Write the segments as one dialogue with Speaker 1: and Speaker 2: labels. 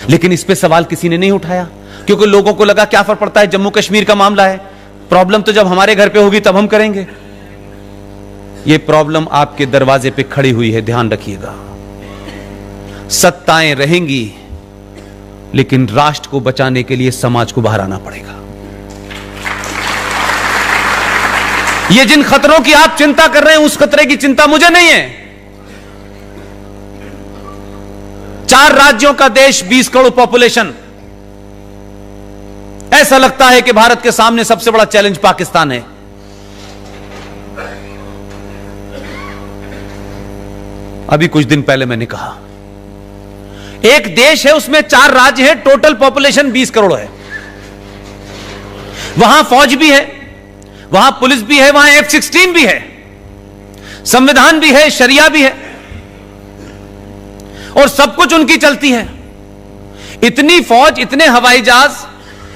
Speaker 1: लेकिन इस पे सवाल किसी ने नहीं उठाया, क्योंकि लोगों को लगा क्या फर्क पड़ता है, जम्मू कश्मीर का मामला है, प्रॉब्लम तो जब हमारे घर पे होगी तब हम करेंगे। ये प्रॉब्लम आपके दरवाजे पे खड़ी हुई है, ध्यान रखिएगा। सत्ताएं रहेंगी, लेकिन राष्ट्र को बचाने के लिए समाज को बाहर आना पड़ेगा। ये जिन खतरों की आप चिंता कर रहे हैं, उस खतरे की चिंता मुझे नहीं है। 4 राज्यों का देश, 20 करोड़ पॉपुलेशन। ऐसा लगता है कि भारत के सामने सबसे बड़ा चैलेंज पाकिस्तान है। अभी कुछ दिन पहले मैंने कहा, एक देश है, उसमें 4 राज्य है, टोटल पॉपुलेशन 20 करोड़ है। वहां फौज भी है, वहां पुलिस भी है, वहां F-16 भी है, संविधान भी है, शरिया भी है, और सब कुछ उनकी चलती है। इतनी फौज, इतने हवाई जहाज,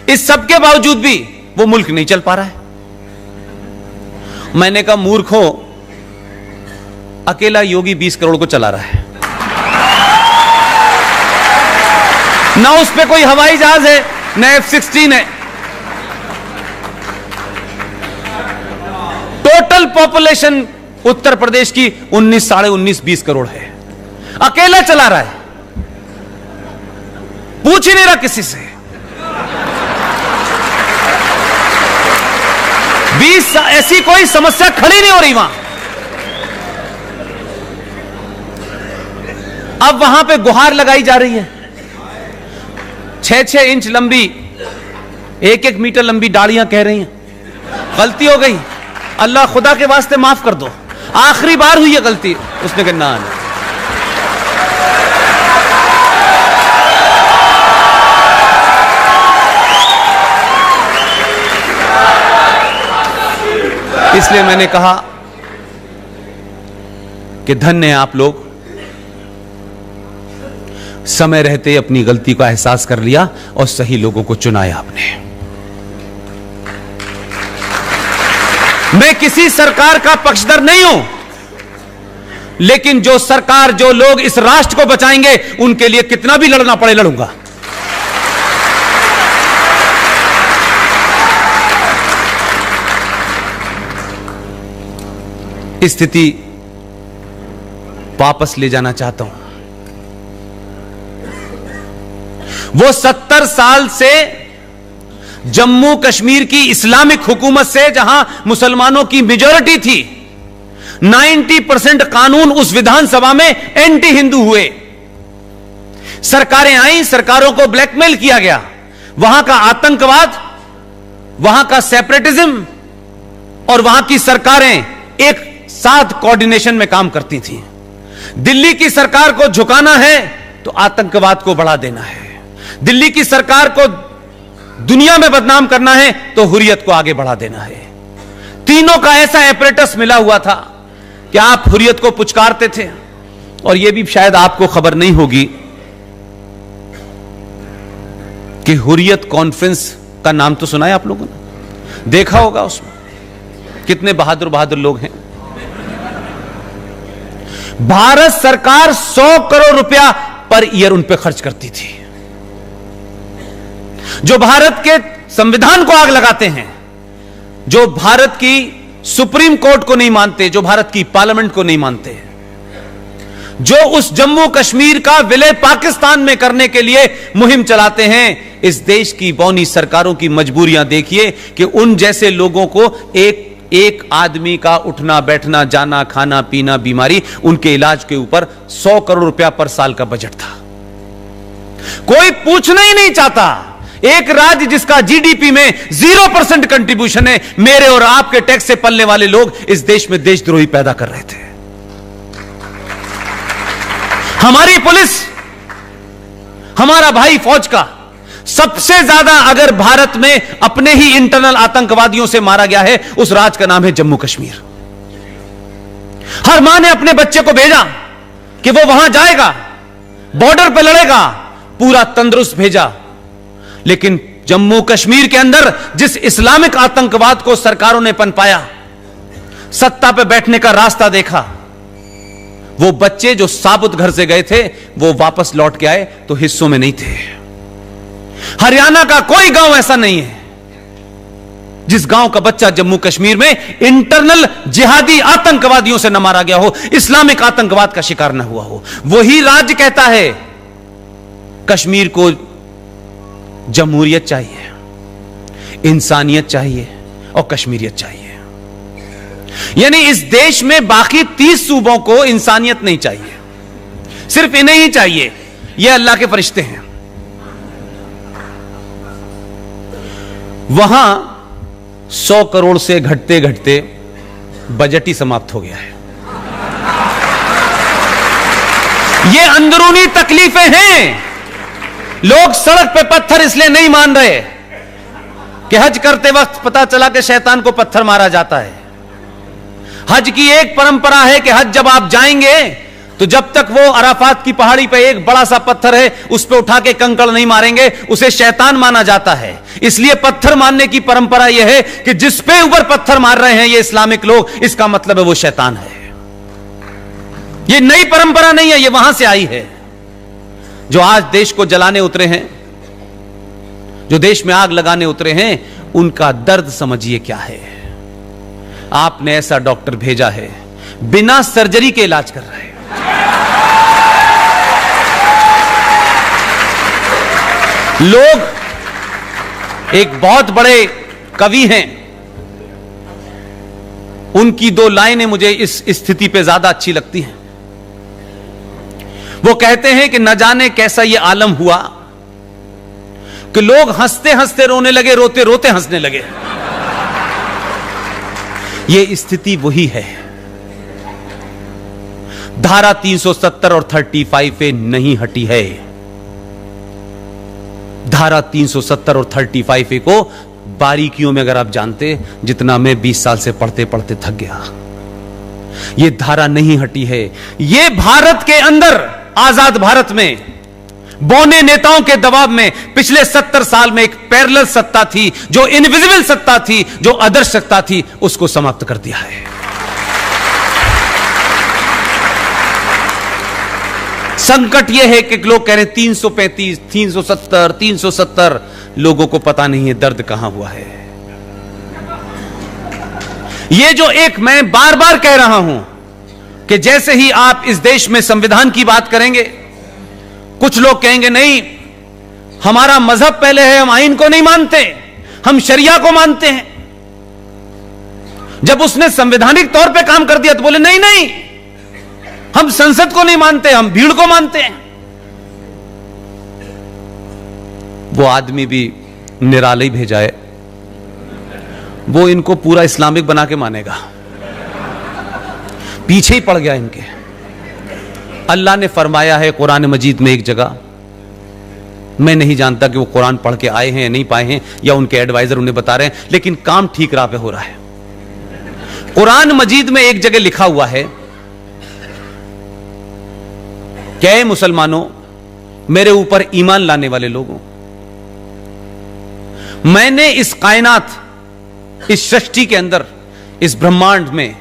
Speaker 1: इस सब के बावजूद भी वो मुल्क नहीं चल पा रहा है। मैंने कहा, मूर्खों, अकेला योगी 20 करोड़ को चला रहा है, ना उस पे कोई हवाई जहाज है, ना F-16 है। टोटल पॉपुलेशन उत्तर प्रदेश की 19, साढ़े 19, 20 करोड़ है, अकेला चला रहा है, पूछ ही नहीं रहा किसी से। 20 ऐसी कोई समस्या खड़ी नहीं हो रही वहां। अब वहां पे गुहार लगाई जा रही है, 6-6 इंच लंबी, 1-1 मीटर लंबी डालियां कह रही हैं गलती हो गई, अल्लाह खुदा के वास्ते माफ कर दो, आखिरी बार हुई है गलती। उसने कहा ना, इसलिए मैंने कहा कि धन्य है आप लोग, समय रहते अपनी गलती का एहसास कर लिया और सही लोगों को चुनाया आपने। मैं किसी सरकार का पक्षधर नहीं हूं, लेकिन जो सरकार, जो लोग इस राष्ट्र को बचाएंगे, उनके लिए कितना भी लड़ना पड़े लड़ूंगा। स्थिति वापस ले जाना चाहता हूं। वो 70 साल से जम्मू कश्मीर की इस्लामिक हुकूमत से, जहां मुसलमानों की मेजॉरिटी थी, 90% कानून उस विधानसभा में एंटी हिंदू हुए। सरकारें आई, सरकारों को ब्लैकमेल किया गया, वहां का आतंकवाद, वहां का सेपरेटिज्म, और वहां की सरकारें एक साथ कोऑर्डिनेशन में काम करती थी। दिल्ली की सरकार को झुकाना है तो आतंकवाद को बढ़ा देना है, दिल्ली की सरकार को दुनिया में बदनाम करना है तो हुर्रियत को आगे बढ़ा देना है। तीनों का ऐसा एपरेटस मिला हुआ था कि आप हुर्रियत को पुचकारते थे। और यह भी शायद आपको खबर नहीं होगी कि हुर्रियत कॉन्फ्रेंस का नाम तो सुना है आप लोगों ने, देखा होगा, उसमें कितने बहादुर बहादुर लोग हैं। भारत सरकार 100 करोड़ रुपया पर ईयर उन पे खर्च करती थी। जो भारत के संविधान को आग लगाते हैं, जो भारत की सुप्रीम कोर्ट को नहीं मानते, जो भारत की पार्लियामेंट को नहीं मानते, जो उस जम्मू कश्मीर का विलय पाकिस्तान में करने के लिए मुहिम चलाते हैं, इस देश की बौनी सरकारों की मजबूरियां देखिए कि उन जैसे लोगों को एक आदमी का उठना बैठना, जाना, खाना पीना, बीमारी, उनके इलाज के ऊपर 100 करोड़ रुपया पर साल का बजट था। कोई पूछना ही नहीं चाहता। एक राज्य जिसका जीडीपी में 0% कंट्रीब्यूशन है, मेरे और आपके टैक्स से पलने वाले लोग इस देश में देशद्रोही पैदा कर रहे थे। हमारी पुलिस, हमारा भाई फौज का सबसे ज्यादा अगर भारत में अपने ही इंटरनल आतंकवादियों से मारा गया है, उस राज्य का नाम है जम्मू कश्मीर। हर मां ने अपने बच्चे को भेजा कि वो वहां जाएगा, बॉर्डर पे लड़ेगा, पूरा तंदुरुस्त भेजा। लेकिन जम्मू कश्मीर के अंदर जिस इस्लामिक आतंकवाद को सरकारों ने पनपाया, सत्ता पे बैठने का रास्ता देखा, वो बच्चे जो साबुत घर से गए थे वो वापस लौट के आए तो हिस्सों में नहीं थे। हरियाणा का कोई गांव ऐसा नहीं है जिस गांव का बच्चा जम्मू कश्मीर में इंटरनल जिहादी आतंकवादियों से न मारा गया हो, इस्लामिक आतंकवाद का शिकार न हुआ हो। वही राज्य कहता है कश्मीर को जमहूरियत चाहिए, इंसानियत चाहिए और कश्मीरियत चाहिए। यानी इस देश में बाकी 30 सूबों को इंसानियत नहीं चाहिए, सिर्फ इन्हें ही चाहिए। ये अल्लाह के फरिश्ते हैं। वहां 100 करोड़ से घटते घटते बजट ही समाप्त हो गया है। ये अंदरूनी तकलीफें हैं। लोग सड़क पे पत्थर इसलिए नहीं मान रहे कि हज करते वक्त पता चला कि शैतान को पत्थर मारा जाता है। हज की एक परंपरा है कि हज जब आप जाएंगे तो जब तक वो अराफात की पहाड़ी पे एक बड़ा सा पत्थर है उस पे उठा के कंकड़ नहीं मारेंगे, उसे शैतान माना जाता है। इसलिए पत्थर मारने की परंपरा यह है कि जिस पे ऊपर पत्थर मार रहे हैं ये इस्लामिक लोग, इसका मतलब है वो शैतान है। ये नई परंपरा नहीं है, ये वहां से आई है। जो आज देश को जलाने उतरे हैं, जो देश में आग लगाने उतरे हैं, उनका दर्द समझिए क्या है। आपने ऐसा डॉक्टर भेजा है बिना सर्जरी के इलाज कर रहे हैं। लोग एक बहुत बड़े कवि हैं, उनकी 2 लाइनें मुझे इस स्थिति पे ज्यादा अच्छी लगती हैं। वो कहते हैं कि न जाने कैसा ये आलम हुआ कि लोग हंसते हंसते रोने लगे, रोते रोते हंसने लगे। ये स्थिति वही है। धारा 370 और 35A नहीं हटी है। धारा 370 और 35A को बारीकियों में अगर आप जानते, जितना मैं 20 साल से पढ़ते पढ़ते थक गया, ये धारा नहीं हटी है। ये भारत के अंदर, आजाद भारत में बौने नेताओं के दबाव में पिछले 70 साल में एक पैरेलल सत्ता थी, जो इनविजिबल सत्ता थी, जो आदर्श सत्ता थी, उसको समाप्त कर दिया है। संकट यह है कि लोग कह रहे हैं 335, 370, 370, लोगों को पता नहीं है दर्द कहां हुआ है। ये जो एक मैं बार बार कह रहा हूं कि जैसे ही आप इस देश में संविधान की बात करेंगे, कुछ लोग कहेंगे नहीं, हमारा मजहब पहले है, हम आईन को नहीं मानते, हम शरिया को मानते हैं। जब उसने संवैधानिक तौर पे काम कर दिया तो बोले नहीं नहीं, हम संसद को नहीं मानते, हम भीड़ को मानते हैं। वो आदमी भी निराला ही भेजा है, वो इनको पूरा इस्लामिक बना के मानेगा, पीछे ही पड़ गया इनके। अल्लाह ने फरमाया है कुरान मजीद में एक जगह, मैं नहीं जानता कि वो कुरान पढ़ के आए हैं या नहीं पाए हैं, या उनके एडवाइजर उन्हें बता रहे हैं, लेकिन काम ठीक राह पे हो रहा है। कुरान मजीद में एक जगह लिखा हुआ है, क्या मुसलमानों, मेरे ऊपर ईमान लाने वाले लोगों, मैंने इस कायनात, इस सृष्टि के अंदर, इस ब्रह्मांड में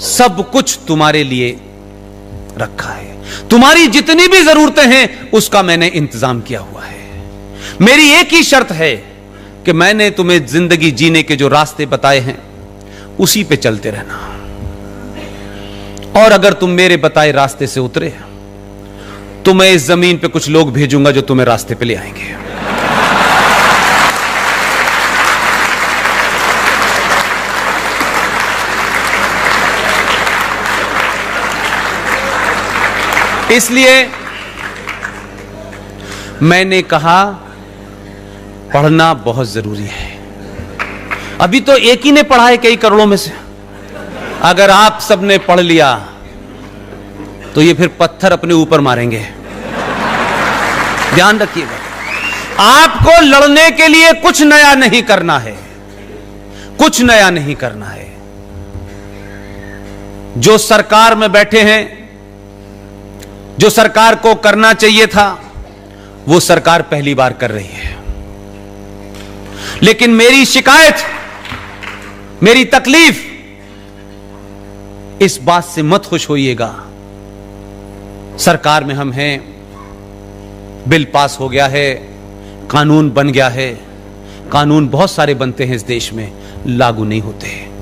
Speaker 1: सब कुछ तुम्हारे लिए रखा है। तुम्हारी जितनी भी जरूरतें हैं उसका मैंने इंतजाम किया हुआ है। मेरी एक ही शर्त है कि मैंने तुम्हें जिंदगी जीने के जो रास्ते बताए हैं उसी पे चलते रहना, और अगर तुम मेरे बताए रास्ते से उतरे तो मैं इस जमीन पे कुछ लोग भेजूंगा जो तुम्हें रास्ते पे ले आएंगे। इसलिए मैंने कहा पढ़ना बहुत जरूरी है। अभी तो एक ही ने पढ़ा है कई करोड़ों में से। अगर आप सबने पढ़ लिया तो ये फिर पत्थर अपने ऊपर मारेंगे, ध्यान रखिएगा। आपको लड़ने के लिए कुछ नया नहीं करना है, कुछ नया नहीं करना है। जो सरकार में बैठे हैं, जो सरकार को करना चाहिए था, वो सरकार पहली बार कर रही है। लेकिन मेरी शिकायत, मेरी तकलीफ, इस बात से मत खुश होइएगा, सरकार में हम हैं, बिल पास हो गया है, कानून बन गया है, कानून बहुत सारे बनते हैं इस देश में, लागू नहीं होते हैं।